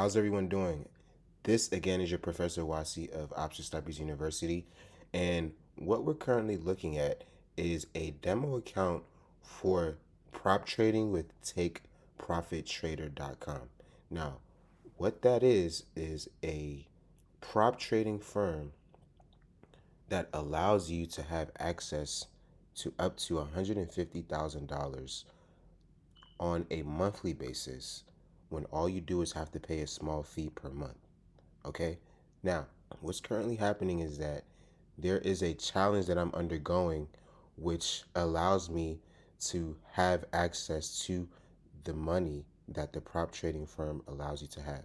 How's everyone doing? This again is your Professor Wasi of Option Studies University, and what we're currently looking at is a demo account for prop trading with TakeProfitTrader.com. Now, what that is a prop trading firm that allows you to have access to up to $150,000 on a monthly basis when all you do is have to pay a small fee per month. Okay? Now, what's currently happening is that there is a challenge that I'm undergoing which allows me to have access to the money that the prop trading firm allows you to have,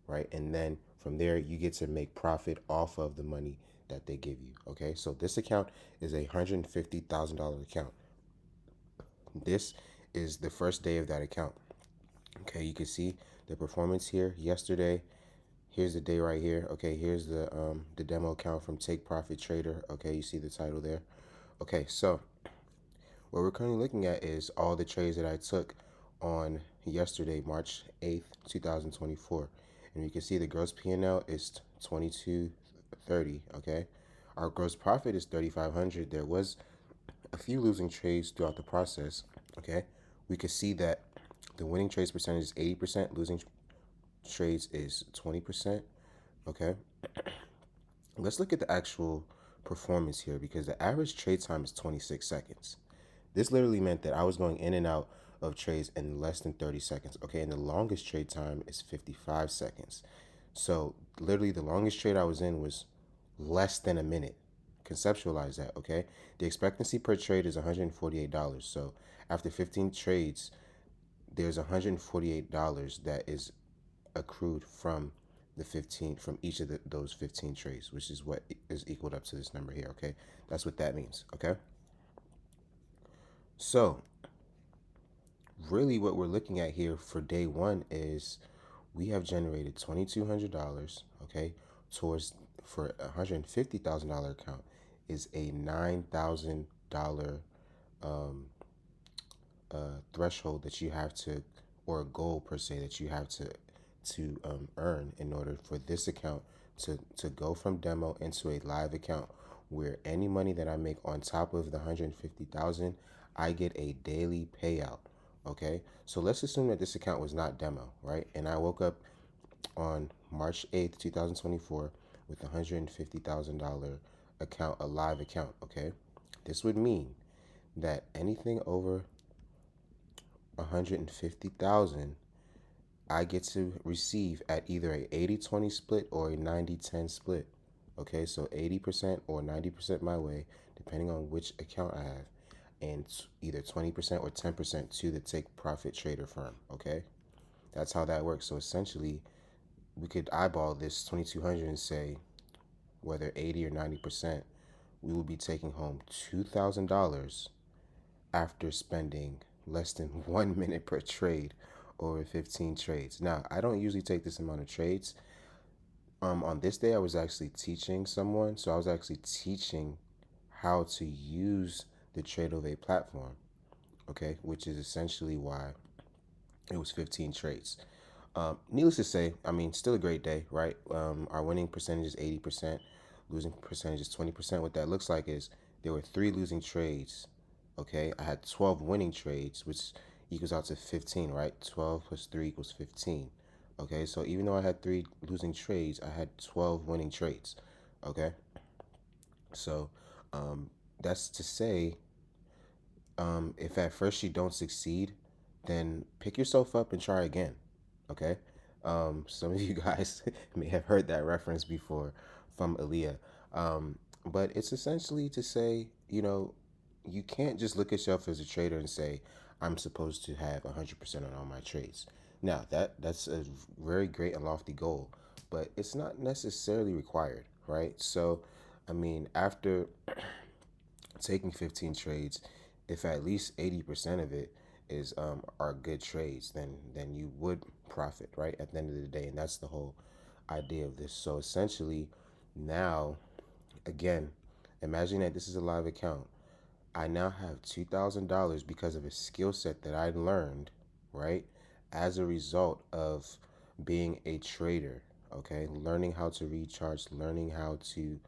right? And then from there, you get to make profit off of the money that they give you. Okay, so this account is a $150,000 account. This is the first day of that account. Okay, you can see the performance here. Yesterday, here's the day right here. Okay, here's the demo account from Take Profit Trader. Okay, you see the title there. Okay, so what we're currently looking at is all the trades that I took on yesterday, March 8th, 2024. And you can see the gross P&L is 2230, okay? Our gross profit is 3500. There was a few losing trades throughout the process, okay? We could see that the winning trades percentage is 80%, losing trades is 20%, okay? Let's look at the actual performance here because the average trade time is 26 seconds. This literally meant that I was going in and out of trades in less than 30 seconds, okay? And the longest trade time is 55 seconds. So literally the longest trade I was in was less than a minute. Conceptualize that, okay? The expectancy per trade is $148. So after 15 trades, there's $148 that is accrued from each of those 15 trades, which is what is equaled up to this number here, okay? That's what that means, okay? So really what we're looking at here for day one is we have generated $2,200, okay, towards for a $150,000 account is a $9,000 um, threshold that you have to, or a goal per se that you have to earn in order for this account to go from demo into a live account where any money that I make on top of the 150,000, I get a daily payout. Okay, so let's assume that this account was not demo, right? And I woke up on March 8th, 2024 with a $150,000 account, a live account. Okay, this would mean that anything over 150,000 I get to receive at either a 80-20 split or a 90-10 split. Okay, so 80% or 90% my way, depending on which account I have, and either 20% or 10% to the Take Profit Trader firm. Okay, that's how that works. So essentially, we could eyeball this 2200 and say whether 80 or 90%, we will be taking home $2,000 after spending less than 1 minute per trade over 15 trades. Now, I don't usually take this amount of trades. On this day, I was actually teaching someone, so I was actually teaching how to use the Tradeovate platform, okay, which is essentially why it was 15 trades. Needless to say, I mean, still a great day, right? Our winning percentage is 80%, losing percentage is 20%. What that looks like is there were 3 losing trades, okay? I had 12 winning trades, which equals out to 15, right? 12 plus 3 equals 15, okay? So even though I had 3 losing trades, I had 12 winning trades, okay? So that's to say, if at first you don't succeed, then pick yourself up and try again. Okay. Some of you guys may have heard that reference before from Aaliyah. But it's essentially to say, you can't just look at yourself as a trader and say, I'm supposed to have 100% on all my trades. Now, that's a very great and lofty goal, but it's not necessarily required, right? So, I mean, after taking 15 trades, if at least 80% of it is are good trades, then you would profit, right, at the end of the day. And that's the whole idea of this. So essentially, now again, imagine that this is a live account. I now have $2,000 because of a skill set that I learned, right, as a result of being a trader, okay? Learning how to recharge, learning how to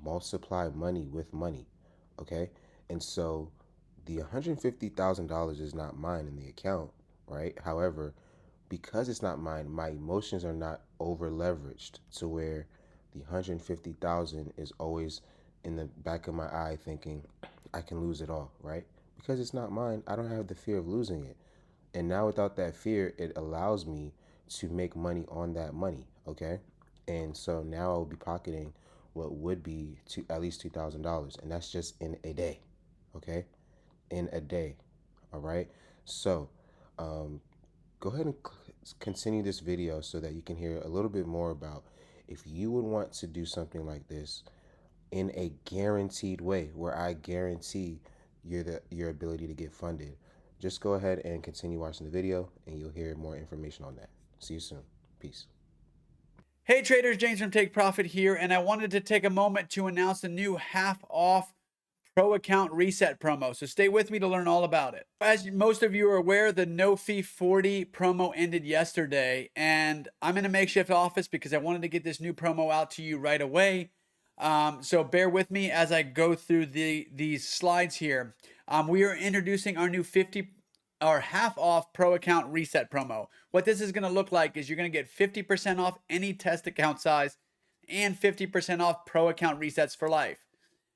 multiply money with money, okay? And so the $150,000 is not mine in the account, right? However, because it's not mine, my emotions are not over leveraged to where the 150,000 is always in the back of my eye thinking I can lose it all, right? Because it's not mine, I don't have the fear of losing it. And now without that fear, it allows me to make money on that money, okay? And so now I'll be pocketing what would be at least $2,000, and that's just in a day, okay? In a day, all right? So um, go ahead and continue this video so that you can hear a little bit more about if you would want to do something like this in a guaranteed way where I guarantee your ability to get funded. Just go ahead and continue watching the video and you'll hear more information on that. See you soon. Peace. Hey traders, James from Take Profit here, and I wanted to take a moment to announce the new half off Pro Account Reset promo. So stay with me to learn all about it. As most of you are aware, the no fee 40 promo ended yesterday, and I'm in a makeshift office because I wanted to get this new promo out to you right away. So bear with me as I go through these slides here. We are introducing our new 50 or half off Pro Account Reset promo. What this is going to look like is you're going to get 50% off any test account size and 50% off Pro Account resets for life.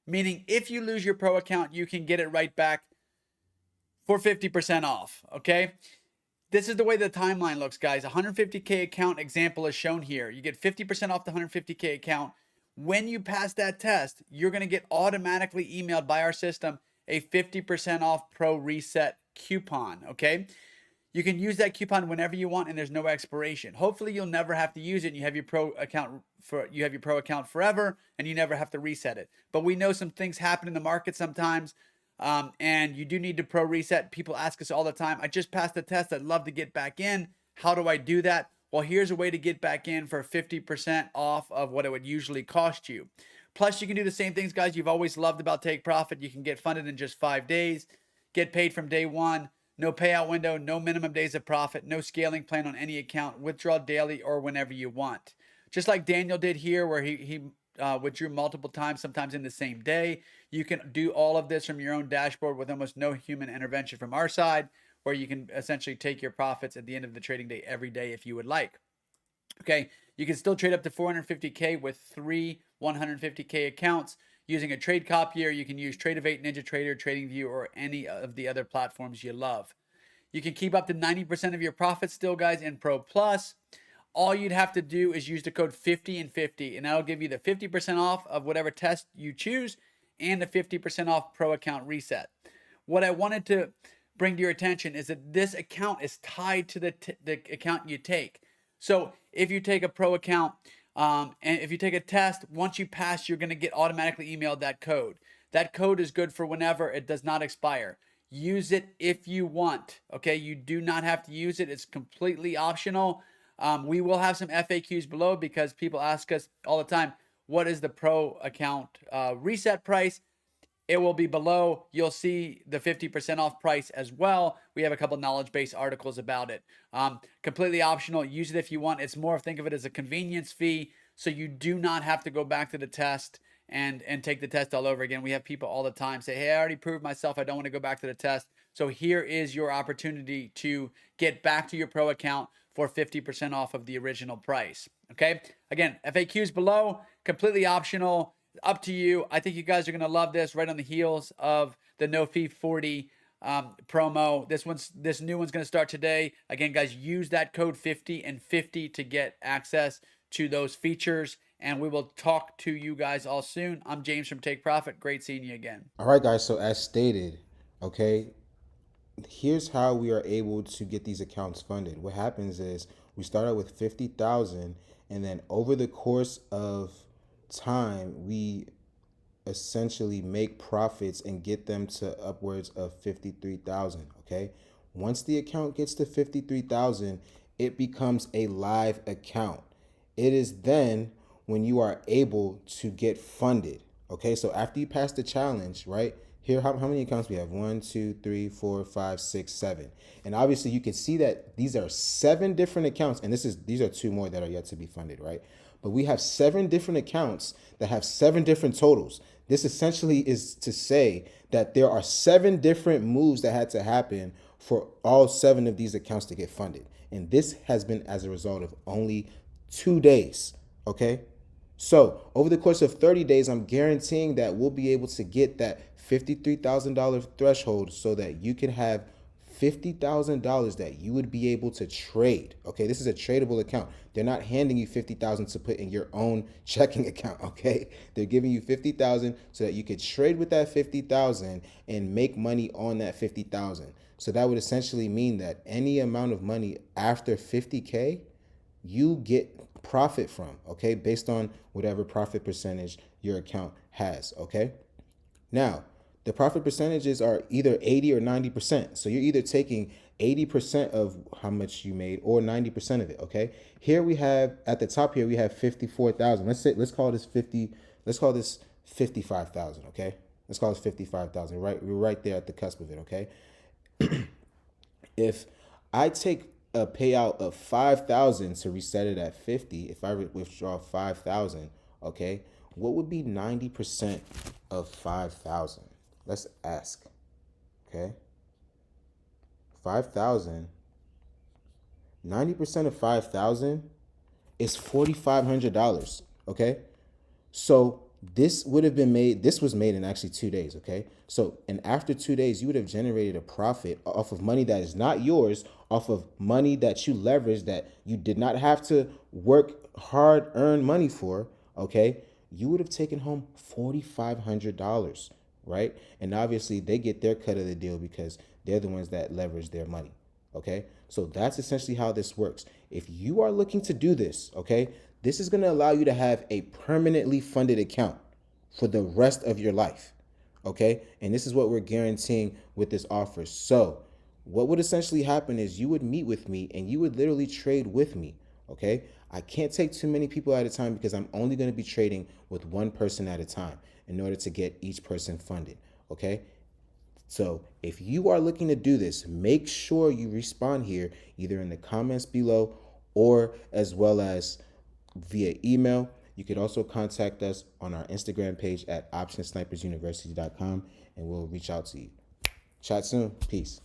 Meaning if you lose your Pro account, you can get it right back for 50% off, okay? This is the way the timeline looks, guys. 150K account example is shown here. You get 50% off the 150K account. When you pass that test, you're going to get automatically emailed by our system a 50% off Pro Reset coupon, okay? You can use that coupon whenever you want and there's no expiration. Hopefully you'll never have to use it and you have your pro account forever and you never have to reset it. But we know some things happen in the market sometimes. And you do need to pro reset. People ask us all the time, I just passed the test. I'd love to get back in. How do I do that? Well, here's a way to get back in for 50% off of what it would usually cost you. Plus, you can do the same things, guys, you've always loved about Take Profit. You can get funded in just 5 days, get paid from day one, no payout window, no minimum days of profit, no scaling plan on any account, withdraw daily or whenever you want. Just like Daniel did here, where he withdrew multiple times, sometimes in the same day. You can do all of this from your own dashboard with almost no human intervention from our side, where you can essentially take your profits at the end of the trading day every day if you would like. Okay, you can still trade up to 450K with 3 150K accounts. Using a trade copier, you can use Trade-Evate, NinjaTrader, TradingView, or any of the other platforms you love. You can keep up to 90% of your profits still, guys, in Pro Plus. All you'd have to do is use the code 50 and 50, and that'll give you the 50% off of whatever test you choose and the 50% off Pro account reset. What I wanted to bring to your attention is that this account is tied to the account you take. So if you take a Pro account, and if you take a test, once you pass, you're going to get automatically emailed that code. That code is good for whenever. It does not expire. Use it if you want. Okay, you do not have to use it. It's completely optional. We will have some FAQs below because people ask us all the time, what is the Pro account reset price? It will be below. You'll see the 50% off price as well. We have a couple knowledge-based articles about it. Completely optional. Use it if you want. It's more, think of it as a convenience fee, so you do not have to go back to the test and take the test all over again. We have people all the time say, hey, I already proved myself. I don't want to go back to the test. So here is your opportunity to get back to your Pro account for 50% off of the original price. Okay? Again, FAQs below, completely optional. Up to you. I think you guys are going to love this right on the heels of the no fee 40 promo. This new one's going to start today. Again, guys, use that code 50 and 50 to get access to those features. And we will talk to you guys all soon. I'm James from Take Profit. Great seeing you again. All right, guys. So as stated, okay, here's how we are able to get these accounts funded. What happens is we start out with 50,000, and then over the course of time, we essentially make profits and get them to upwards of 53,000. Okay, once the account gets to 53,000, it becomes a live account. It is then when you are able to get funded. Okay, so after you pass the challenge, right, Here, how many accounts we have? 1, 2, 3, 4, 5, 6, 7. And obviously you can see that these are 7 different accounts, and these are 2 more that are yet to be funded, right? But we have 7 different accounts that have 7 different totals. This essentially is to say that there are 7 different moves that had to happen for all 7 of these accounts to get funded. And this has been as a result of only 2 days, okay? So over the course of 30 days, I'm guaranteeing that we'll be able to get that $53,000 threshold so that you can have $50,000 that you would be able to trade. Okay, this is a tradable account. They're not handing you $50,000 to put in your own checking account. Okay, they're giving you $50,000 so that you could trade with that $50,000 and make money on that $50,000. So that would essentially mean that any amount of money after 50K, you get profit from, okay, based on whatever profit percentage your account has, okay? Now, the profit percentages are either 80 or 90%. So you're either taking 80% of how much you made or 90% of it, okay? Here we have, at the top here, we have 54,000. Let's call this 55,000, okay? Let's call this 55,000, right? We're right there at the cusp of it, okay? If I take a payout of 5,000 to reset it at 50, if I withdraw 5,000, okay, what would be 90% of 5,000? Let's ask, okay? 5,000, 90% of 5,000 is $4,500, okay? So this was made in actually 2 days, okay? So, and after 2 days, you would have generated a profit off of money that is not yours, off of money that you leveraged that you did not have to work hard, earn money for, okay? You would have taken home $4,500, right? And obviously they get their cut of the deal because they're the ones that leverage their money, okay? So that's essentially how this works. If you are looking to do this, okay, this is going to allow you to have a permanently funded account for the rest of your life, okay? And this is what we're guaranteeing with this offer. So what would essentially happen is you would meet with me and you would literally trade with me, okay? I can't take too many people at a time because I'm only going to be trading with one person at a time in order to get each person funded, okay? So if you are looking to do this, make sure you respond here either in the comments below or as well as via email. You could also contact us on our Instagram page at optionsnipersuniversity.com and we'll reach out to you. Chat soon. Peace.